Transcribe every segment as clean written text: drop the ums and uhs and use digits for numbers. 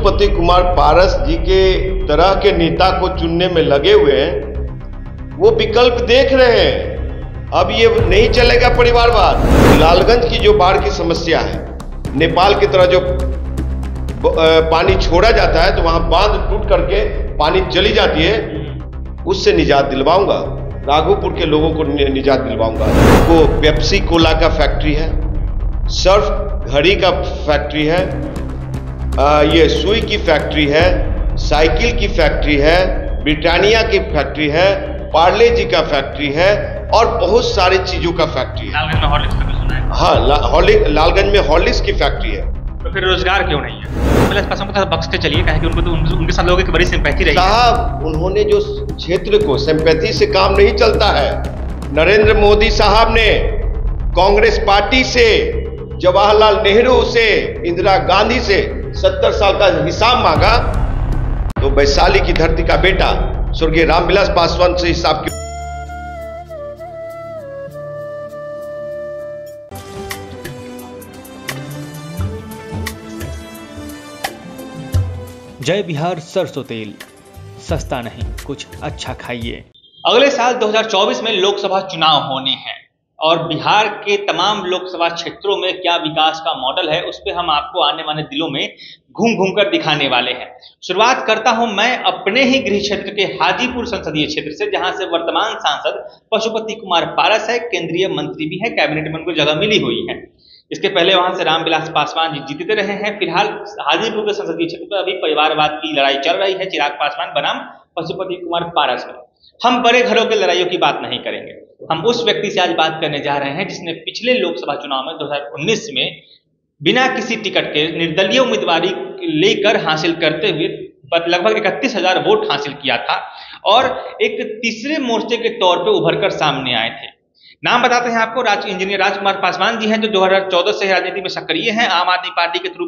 पशुपति कुमार पारस जी के तरह के नेता को चुनने में लगे हुए हैं, वो विकल्प देख रहे हैं। अब ये नहीं चलेगा परिवारवाद। लालगंज की जो बाढ़ की समस्या है, नेपाल की तरह जो पानी छोड़ा जाता है तो वहां बांध टूट करके पानी चली जाती है, उससे निजात दिलवाऊंगा। राघोपुर के लोगों को निजात दिलवाऊंगा। वो पेप्सी कोला का फैक्ट्री है, सर्फ घड़ी का फैक्ट्री है, ये सुई की फैक्ट्री है, साइकिल की फैक्ट्री है, ब्रिटानिया की फैक्ट्री है, पार्ले जी का फैक्ट्री है और बहुत सारी चीजों का फैक्ट्री है। लालगंज में हॉर्लिक्स का भी सुना है। हाँ, लालगंज में हॉर्लिक्स की फैक्ट्री है। तो फिर रोजगार क्यों नहीं है? बख्शते चलिए, कहे कि उनको तो उनके साथ लोगों की बड़ी सिंपैथी रही साहब, उन्होंने जो क्षेत्र को सिंपैथी से काम नहीं चलता है। नरेंद्र मोदी साहब ने कांग्रेस पार्टी से, जवाहरलाल नेहरू से, इंदिरा गांधी से 70 साल का हिसाब मांगा, तो वैशाली की धरती का बेटा स्वर्गीय रामविलास पासवान से हिसाब की। जय बिहार सरसों तेल, सस्ता नहीं, कुछ अच्छा खाइए। अगले साल 2024 में लोकसभा चुनाव होने हैं और बिहार के तमाम लोकसभा क्षेत्रों में क्या विकास का मॉडल है, उस पर हम आपको आने वाले दिनों में घूम घूम कर दिखाने वाले हैं। शुरुआत करता हूं मैं अपने ही गृह क्षेत्र के हाजीपुर संसदीय क्षेत्र से, जहां से वर्तमान सांसद पशुपति कुमार पारस है, केंद्रीय मंत्री भी है, कैबिनेट में उनको जगह मिली हुई है। इसके पहले वहां से रामविलास पासवान जी जीतते रहे हैं। फिलहाल हाजीपुर के संसदीय क्षेत्र पर अभी परिवारवाद की लड़ाई चल रही है, चिराग पासवान बनाम पशुपति कुमार पारस में। हम बड़े घरों के लड़ाइयों की बात नहीं करेंगे, हम उस व्यक्ति से आज बात करने जा रहे हैं जिसने पिछले लोकसभा चुनाव में 2019 में बिना किसी टिकट के निर्दलीय उम्मीदवारी लेकर हासिल करते हुए लगभग 31,000 वोट हासिल किया था और एक तीसरे मोर्चे के तौर पर उभर कर सामने आए थे। नाम बताते हैं आपको, इंजीनियर राजकुमार पासवान जी हैं, जो 2014 से राजनीति में सक्रिय हैं। आम आदमी पार्टी के थ्रू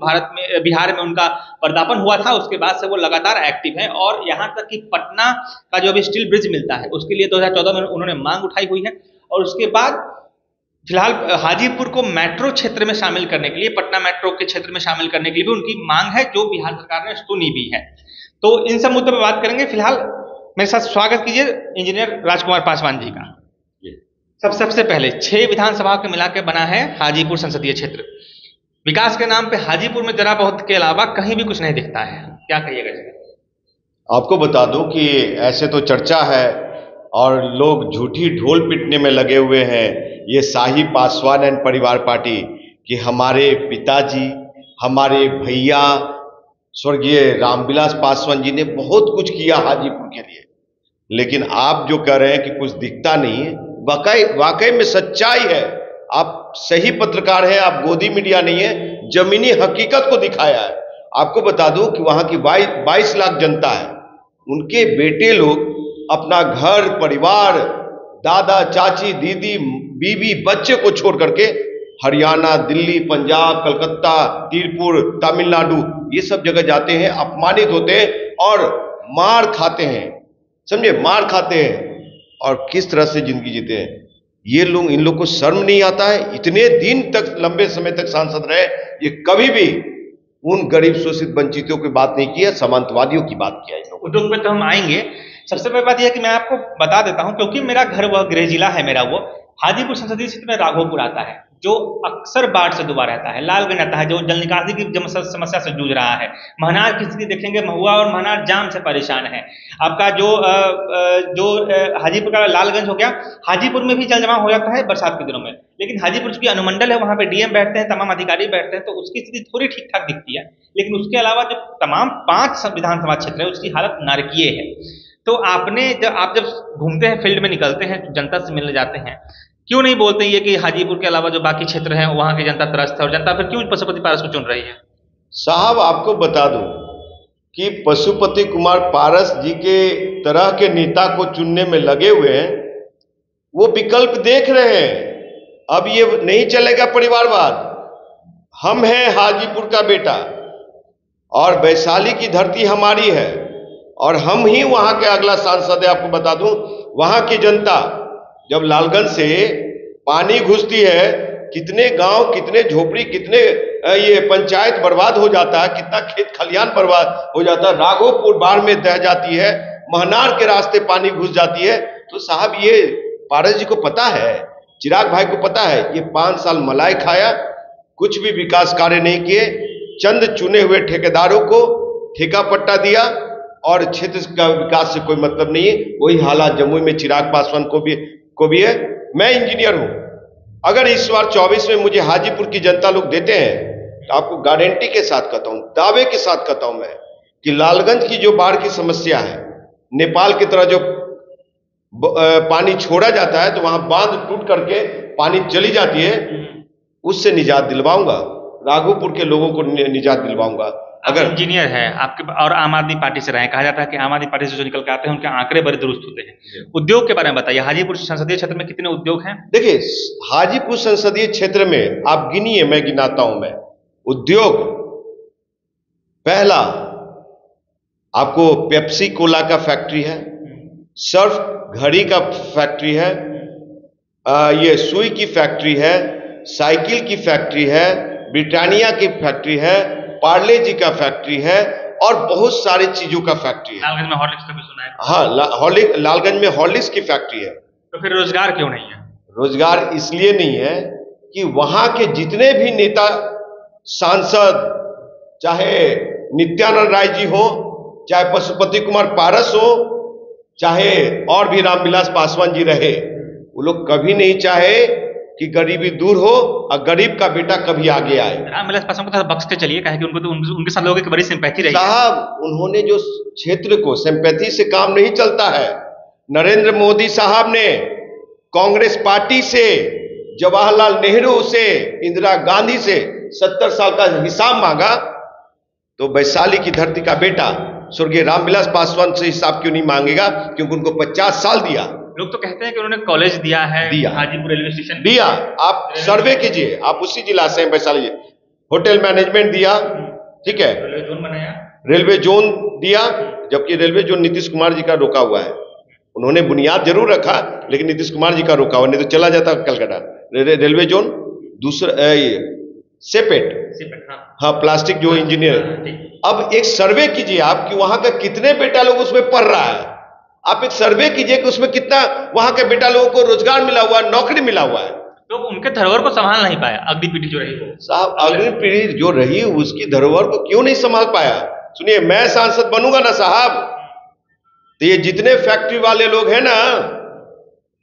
बिहार में उनका पर्दापण हुआ था, उसके बाद से वो लगातार एक्टिव हैं और यहाँ तक कि पटना का जो अभी स्टील ब्रिज मिलता है उसके लिए 2014 में उन्होंने मांग उठाई हुई है। और उसके बाद फिलहाल हाजीपुर को मेट्रो क्षेत्र में शामिल करने के लिए, पटना मेट्रो के क्षेत्र में शामिल करने के लिए भी उनकी मांग है, जो बिहार सरकार ने सुनी भी है। तो इन सब मुद्दों पर बात करेंगे। फिलहाल मेरे साथ स्वागत कीजिए इंजीनियर राजकुमार पासवान जी का। सबसे पहले 6 विधानसभा के मिला के बना है हाजीपुर संसदीय क्षेत्र। विकास के नाम पे हाजीपुर में जरा बहुत के अलावा कहीं भी कुछ नहीं दिखता है, क्या कहिएगा जी? आपको बता दूं कि ऐसे तो चर्चा है और लोग झूठी ढोल पीटने में लगे हुए हैं, ये शाही पासवान एंड परिवार पार्टी, कि हमारे पिताजी, हमारे भैया स्वर्गीय रामविलास पासवान जी ने बहुत कुछ किया हाजीपुर के लिए। लेकिन आप जो कह रहे हैं कि कुछ दिखता नहीं है, वाकई में सच्चाई है। आप सही पत्रकार हैं, आप गोदी मीडिया नहीं है, जमीनी हकीकत को दिखाया है। आपको बता दूं कि वहां की 22 लाख जनता है, उनके बेटे लोग अपना घर परिवार, दादा चाची दीदी बीवी बच्चे को छोड़ करके हरियाणा, दिल्ली, पंजाब, कलकत्ता, तिरपुर, तमिलनाडु, ये सब जगह जाते हैं, अपमानित होते हैं और मार खाते हैं, समझे, मार खाते हैं और किस तरह से जिंदगी जीते हैं। ये लोग, इन लोग को शर्म नहीं आता है? इतने दिन तक, लंबे समय तक सांसद रहे, ये कभी भी उन गरीब शोषित वंचितों की बात नहीं की है, सामंतवादियों की बात किया है। उद्योग में तो हम आएंगे। सबसे पहली बात यह है कि मैं आपको बता देता हूं, क्योंकि मेरा घर वह गृह जिला है मेरा, वो हाजीपुर संसदीय क्षेत्र में राघोपुर आता है, जो अक्सर बाढ़ से डूबा रहता है। लालगंज आता है, जो जल निकासी की समस्या से जूझ रहा है। महनार की स्थिति देखेंगे, महुआ और महनार जाम से परेशान है। आपका जो हाजीपुर का लालगंज हो गया, हाजीपुर में भी जल जमाव हो जाता है बरसात के दिनों में, लेकिन हाजीपुर की अनुमंडल है, वहां पे डीएम बैठते हैं, तमाम अधिकारी बैठते हैं, तो उसकी स्थिति थोड़ी ठीक ठाक दिखती है। लेकिन उसके अलावा जो तमाम 5 विधानसभा क्षेत्र है, उसकी हालत नारकीय है। तो आप जब घूमते हैं, फील्ड में निकलते हैं, जनता से मिलने जाते हैं, क्यों नहीं बोलते ये कि हाजीपुर के अलावा जो बाकी क्षेत्र हैं वहां की जनता त्रस्त है, और जनता फिर क्यों पशुपति पारस को चुन रही है? साहब, आपको बता दूं कि पशुपति कुमार पारस जी के तरह के नेता को चुनने में लगे हुए हैं, वो विकल्प देख रहे हैं। अब ये नहीं चलेगा परिवारवाद। हम हैं हाजीपुर का बेटा और वैशाली की धरती हमारी है और हम ही वहां के अगला सांसद है। आपको बता दूं, वहां की जनता जब लालगंज से पानी घुसती है कितने गांव, कितने झोपड़ी, कितने ये पंचायत बर्बाद हो जाता है, कितना खेत खलियान बर्बाद हो जाता है, राघोपुर बाढ़ में दह जाती है, महनार के रास्ते पानी घुस जाती है। तो साहब ये पारस जी को पता है, चिराग भाई को पता है, ये 5 साल मलाई खाया, कुछ भी विकास कार्य नहीं किए, चंद चुने हुए ठेकेदारों को ठेका पट्टा दिया और क्षेत्र का विकास से कोई मतलब नहीं है। वही हालात जमुई में चिराग पासवान को भी है। मैं इंजीनियर हूं, अगर इस बार 24 में मुझे हाजीपुर की जनता लोग देते हैं तो आपको गारंटी के साथ कहता हूं, दावे के साथ कहता हूं मैं कि लालगंज की जो बाढ़ की समस्या है, नेपाल की तरह जो पानी छोड़ा जाता है तो वहां बांध टूट करके पानी चली जाती है, उससे निजात दिलवाऊंगा, राघोपुर के लोगों को निजात दिलवाऊंगा। अगर इंजीनियर है आपके और आम आदमी पार्टी से रहे, कहा जाता है कि आम आदमी पार्टी से जो निकल के आते हैं उनके आंकड़े बड़े दुरुस्त होते हैं। उद्योग के बारे में बताइए, हाजीपुर संसदीय क्षेत्र में कितने उद्योग हैं? देखिए, हाजीपुर संसदीय क्षेत्र में आप गिनिए, मैं गिनाता हूं। मैं उद्योग, पहला आपको पेप्सी कोला का फैक्ट्री है, सर्फ घड़ी का फैक्ट्री है, ये सुई की फैक्ट्री है, साइकिल की फैक्ट्री है, ब्रिटानिया की फैक्ट्री है, पार्ले जी का फैक्ट्री है और बहुत सारी चीजों का फैक्ट्री है। लालगंज में हॉर्लिक्स का भी सुना है। हाँ, लालगंज में हॉर्लिक्स की फैक्ट्री है। तो फिर रोजगार क्यों नहीं है? रोजगार इसलिए नहीं है कि वहां के जितने भी नेता, सांसद, चाहे नित्यानंद राय जी हो, चाहे पशुपति कुमार पारस हो, चाहे और भी रामविलास पासवान जी रहे, वो लोग कभी नहीं चाहे कि गरीबी दूर हो और गरीब का बेटा कभी आगे आए। रामविलास पासवान को तो बख्शते चलिए, कहे कि उनको तो उनके साथ लोगों की बड़ी सिंपैथी रही साहब, उन्होंने जो क्षेत्र को, सिंपैथी से काम नहीं चलता है। नरेंद्र मोदी साहब ने कांग्रेस पार्टी से, जवाहरलाल नेहरू से, इंदिरा गांधी से 70 साल का हिसाब मांगा, तो वैशाली की धरती का बेटा स्वर्गीय रामविलास पासवान से हिसाब क्यों नहीं मांगेगा? क्योंकि उनको 50 साल दिया। लोग तो कहते हैं कि उन्होंने कॉलेज दिया है, हाजीपुर रेलवे स्टेशन दिया। आप सर्वे कीजिए, आप उसी जिला से हैं, वैशाली, होटल मैनेजमेंट दिया, ठीक है, रेलवे जोन बनाया, रेलवे जोन दिया, जबकि रेलवे जोन नीतीश कुमार जी का रोका हुआ है। उन्होंने बुनियाद जरूर रखा, लेकिन नीतीश कुमार जी का रोका हुआ, नहीं तो चला जाता कलकत्ता। रेलवे जोन दूसरा सेपेट, हाँ, प्लास्टिक जो इंजीनियर। अब एक सर्वे कीजिए आप कि वहां का कितने बेटा लोग उसमें पढ़ रहा है। आप एक सर्वे कीजिए कि उसमें कितना वहां के बेटा लोगों को रोजगार मिला हुआ है, नौकरी मिला हुआ है। तो उनके धरोहर को संभाल नहीं पाया अगली पीढ़ी जो रही वो। साहब, अगली पीढ़ी जो रही उसकी धरोहर को क्यों नहीं संभाल पाया? सुनिए, मैं सांसद बनूंगा ना साहब, तो ये जितने फैक्ट्री वाले लोग हैं ना,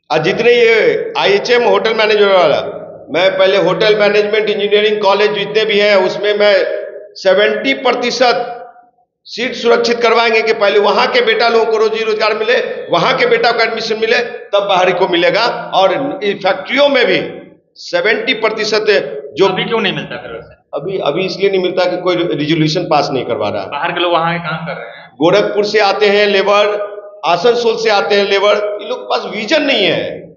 और जितने ये IHM होटल मैनेजमेंट वाला, मैं पहले होटल मैनेजमेंट इंजीनियरिंग कॉलेज जितने भी हैं उसमें मैं 70% सीट सुरक्षित करवाएंगे कि पहले वहां के बेटा लोगों को रोजी रोजगार मिले, वहां के बेटा को एडमिशन मिले, तब बाहरी को मिलेगा। और फैक्ट्रियों में भी 70% जो अभी क्यों नहीं मिलता फिर वैसे? अभी इसलिए नहीं मिलता कि कोई रिजोल्यूशन पास नहीं करवा रहा। बाहर के लोग वहां के काम कर रहे हैं, गोरखपुर से आते हैं लेबर, आसनसोल से आते हैं लेबर, इन लोग के पास विजन नहीं है।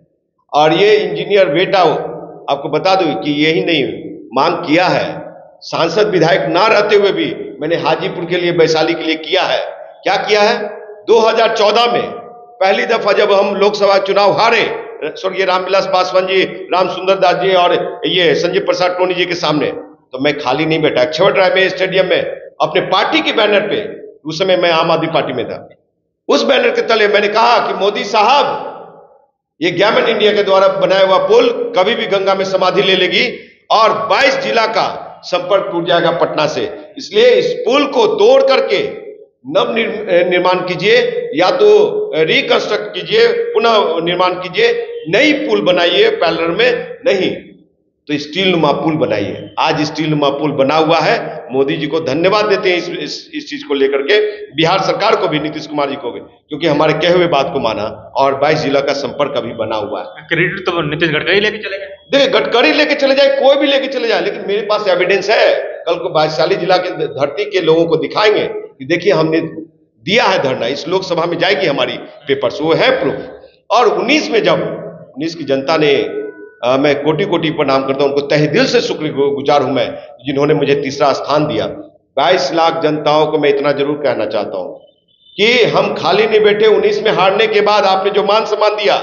और ये इंजीनियर बेटा, आपको बता दूं कि यही नहीं मांग किया है, सांसद विधायक ना रहते हुए भी मैंने हाजीपुर के लिए, वैशाली के लिए किया है। क्या किया है? 2014 में पहली दफा जब हम लोकसभा चुनाव हारे, स्वर्गीय रामविलास पासवान जी, राम सुंदर दास जी और ये संजय प्रसाद टोनी जी के सामने, तो मैं खाली नहीं बैठा, छवट राय में स्टेडियम में अपने पार्टी के बैनर पे, उस समय मैं आम आदमी पार्टी में था, उस बैनर के तले मैंने कहा कि मोदी साहब, ये गैमन इंडिया के द्वारा बनाया हुआ पुल कभी भी गंगा में समाधि ले लेगी और 22 जिला का संपर्क टूट जाएगा पटना से। इसलिए इस पुल को तोड़ करके नव निर्माण कीजिए, या तो रिकंस्ट्रक्ट कीजिए, पुनः निर्माण कीजिए, नई पुल बनाइए पैरेलल में, नहीं तो स्टील नुमा पुल बनाइए। आज स्टील नुमा पुल बना हुआ है। मोदी जी को धन्यवाद देते हैं इस चीज को लेकर के, बिहार सरकार को भी, नीतीश कुमार जी को भी, क्योंकि हमारे कहे हुए बात को माना और 22 जिला का संपर्क अभी बना हुआ है। क्रेडिट तो नीतीश गडकरी लेके चले गए। देखिए, गडकरी लेके चले जाए, कोई भी लेके चले जाए, लेकिन मेरे पास एविडेंस है। कल को वैशाली जिला के धरती के लोगों को दिखाएंगे कि देखिए हमने दिया है धरना, इस लोकसभा में जाएगी हमारी पेपर्स, वो है प्रूफ। और 19 में जब 19 की जनता ने, मैं कोटि कोटि प्रणाम करता हूं उनको, तहे दिल से शुक्रगुजार हूं मैं, जिन्होंने मुझे तीसरा स्थान दिया। 22 लाख जनताओं को मैं इतना जरूर कहना चाहता हूं कि हम खाली नहीं बैठे। 19 में हारने के बाद आपने जो मान सम्मान दिया,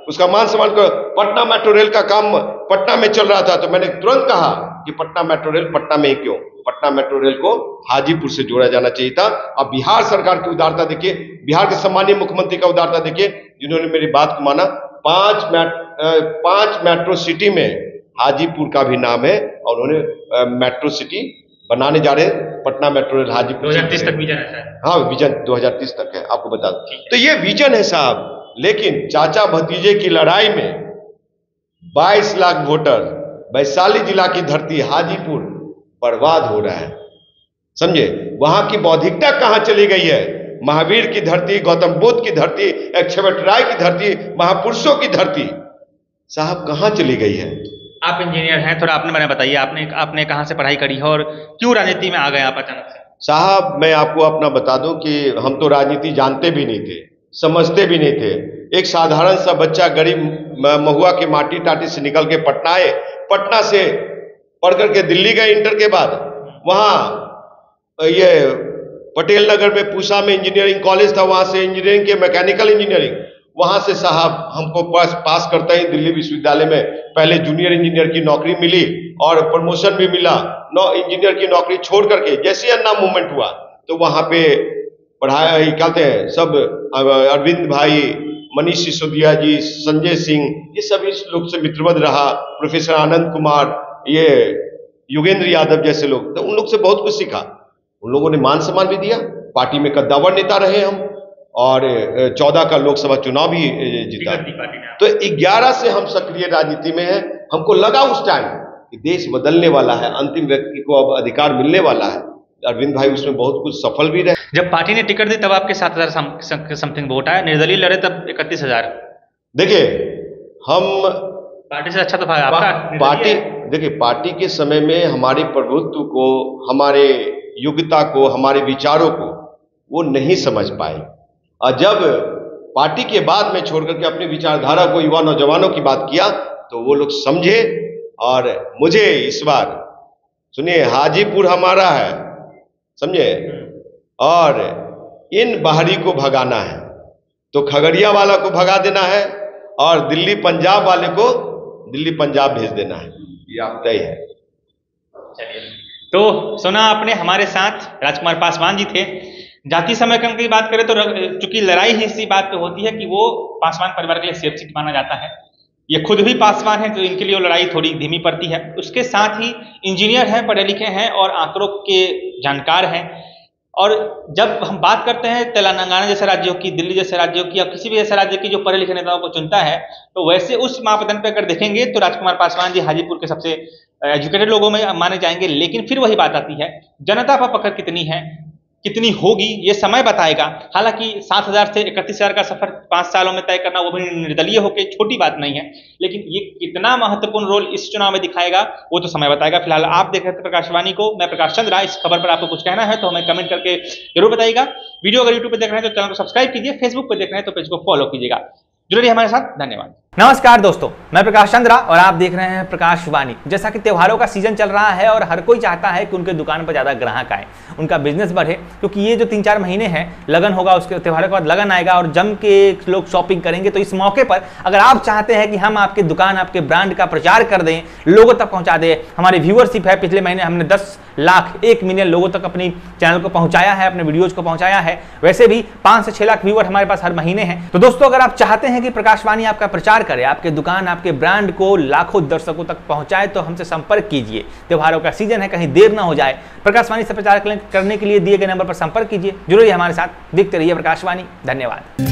उसका मान सम्मान कर, पटना मेट्रो रेल का काम पटना में चल रहा था तो मैंने तुरंत कहा कि पटना मेट्रो रेल पटना में ही क्यों, पटना मेट्रो रेल को हाजीपुर से जोड़ा जाना चाहिए था। अब बिहार सरकार की उदारता देखिए, बिहार के सम्मानीय मुख्यमंत्री का उदारता देखिए, जिन्होंने मेरी बात को माना। 5 मेट्रो सिटी में हाजीपुर का भी नाम है और उन्होंने मेट्रो सिटी बनाने जा रहे हैं, पटना मेट्रो रेल हाजीपुर 2030 तक विजन है। हाँ, विजन 2030 तक है, आपको बता दूं। तो ये विजन है साहब, लेकिन चाचा भतीजे की लड़ाई में 22 लाख वोटर, वैशाली जिला की धरती हाजीपुर बर्बाद हो रहा है, समझे। वहां की बौद्धिकता कहां चली गई है? महावीर की धरती, गौतम बुद्ध की धरती, एक्सवेट राय की धरती, महापुरुषों की धरती साहब कहां चली गई है? आप इंजीनियर हैं, थोड़ा आपने मैंने बताइए, आपने कहां से पढ़ाई करी है और क्यों राजनीति में आ गए आप अचानक से? साहब मैं आपको अपना बता दूं कि हम तो राजनीति जानते भी नहीं थे, समझते भी नहीं थे। एक साधारण सा बच्चा गरीब महुआ की माटी टाटी से निकल के पटना आए, पटना से पढ़ करके दिल्ली गए इंटर के बाद, वहां ये पटेल नगर में पूसा में इंजीनियरिंग कॉलेज था, वहां से इंजीनियरिंग के मैकेनिकल इंजीनियरिंग, वहां से साहब हमको पास करते ही दिल्ली विश्वविद्यालय में पहले जूनियर इंजीनियर की नौकरी मिली और प्रमोशन भी मिला। इंजीनियर की नौकरी छोड़ करके जैसे अन्ना मूवमेंट हुआ तो वहां पे पढ़ाई कहते हैं सब, अरविंद भाई, मनीष सिसोदिया जी, संजय सिंह, ये सभी लोग से मित्रवत रहा, प्रोफेसर आनंद कुमार, ये योगेंद्र यादव जैसे लोग, तो उन लोग से बहुत कुछ सीखा। उन लोगों ने मान सम्मान भी दिया, पार्टी में कद्दावर नेता रहे हम, और 14 का लोकसभा चुनाव भी जीता। तो 11 से हम सक्रिय राजनीति में हैं। हमको लगा उस टाइम कि देश बदलने वाला है, अंतिम व्यक्ति को अब अधिकार मिलने वाला है। अरविंद भाई उसमें बहुत कुछ सफल भी रहे। जब पार्टी ने टिकट दी तब आपके 7,000 समथिंग वोट आया, निर्दलीय लड़े तब 31,000। देखिए हम पार्टी से अच्छा तो आपका पार्टी, देखिए पार्टी के समय में हमारे प्रभुत्व को, हमारे योग्यता को, हमारे विचारों को वो नहीं समझ पाए, और जब पार्टी के बाद में छोड़ करके अपनी विचारधारा को युवा नौजवानों की बात किया तो वो लोग समझे। और मुझे इस बार सुनिए, हाजीपुर हमारा है, समझे, और इन बाहरी को भगाना है तो खगड़िया वाला को भगा देना है और दिल्ली पंजाब वाले को दिल्ली पंजाब भेज देना है, ये आप तय है। चलिए, तो सुना आपने, हमारे साथ राजकुमार पासवान जी थे। जाति समीकरण की बात करें तो चूंकि लड़ाई ही इसी बात पे होती है कि वो पासवान परिवार के लिए सेफ सीट माना जाता है। ये खुद भी पासवान है तो इनके लिए वो लड़ाई थोड़ी धीमी पड़ती है। उसके साथ ही इंजीनियर हैं, पढ़े लिखे हैं और आंकड़ों के जानकार हैं। और जब हम बात करते हैं तेलंगाना जैसे राज्यों की, दिल्ली जैसे राज्यों की, या किसी भी ऐसे राज्य की जो पढ़े लिखे नेताओं को चुनता है, तो वैसे उस मापदंड पर अगर देखेंगे तो राजकुमार पासवान जी हाजीपुर के सबसे एजुकेटेड लोगों में माने जाएंगे। लेकिन फिर वही बात आती है, जनता पर पकड़ कितनी है, कितनी होगी, ये समय बताएगा। हालांकि 7,000 से 31,000 का सफर 5 सालों में तय करना, वो भी निर्दलीय होकर, छोटी बात नहीं है। लेकिन ये कितना महत्वपूर्ण रोल इस चुनाव में दिखाएगा वो तो समय बताएगा। फिलहाल आप देख रहे थे प्रकाशवाणी को, मैं प्रकाश चंद्रा। इस खबर पर आपको कुछ कहना है तो हमें कमेंट करके जरूर बताइएगा। वीडियो अगर यूट्यूब पर देख रहे हैं तो चैनल को सब्सक्राइब कीजिए, फेसबुक पर देख रहे हैं तो पेज को फॉलो कीजिएगा। जुड़े रहिए हमारे साथ, धन्यवाद। नमस्कार दोस्तों, मैं प्रकाश चंद्रा और आप देख रहे हैं प्रकाशवाणी। जैसा कि त्योहारों का सीजन चल रहा है और हर कोई चाहता है कि उनके दुकान पर ज़्यादा ग्राहक आए, उनका बिजनेस बढ़े, क्योंकि ये जो 3-4 महीने हैं, लगन होगा, उसके त्योहारों के बाद लगन आएगा और जम के लोग शॉपिंग करेंगे। तो इस मौके पर अगर आप चाहते हैं कि हम आपके दुकान, आपके ब्रांड का प्रचार कर दें, लोगों तक पहुँचा दें, हमारी व्यूअरशिप है, पिछले महीने हमने 10 लाख 1 मिलियन लोगों तक अपनी चैनल को पहुँचाया है, अपने वीडियोज़ को पहुँचाया है। वैसे भी 5 से 6 लाख व्यूअर हमारे पास हर महीने हैं। तो दोस्तों, अगर आप चाहते हैं कि प्रकाशवाणी आपका प्रचार करे, आपके दुकान, आपके ब्रांड को लाखों दर्शकों तक पहुंचाए, तो हमसे संपर्क कीजिए। त्योहारों का सीजन है, कहीं देर ना हो जाए। प्रकाशवाणी से प्रचार करने के लिए दिए गए नंबर पर संपर्क कीजिए। जुड़िए हमारे साथ, देखते रहिए प्रकाशवाणी। धन्यवाद।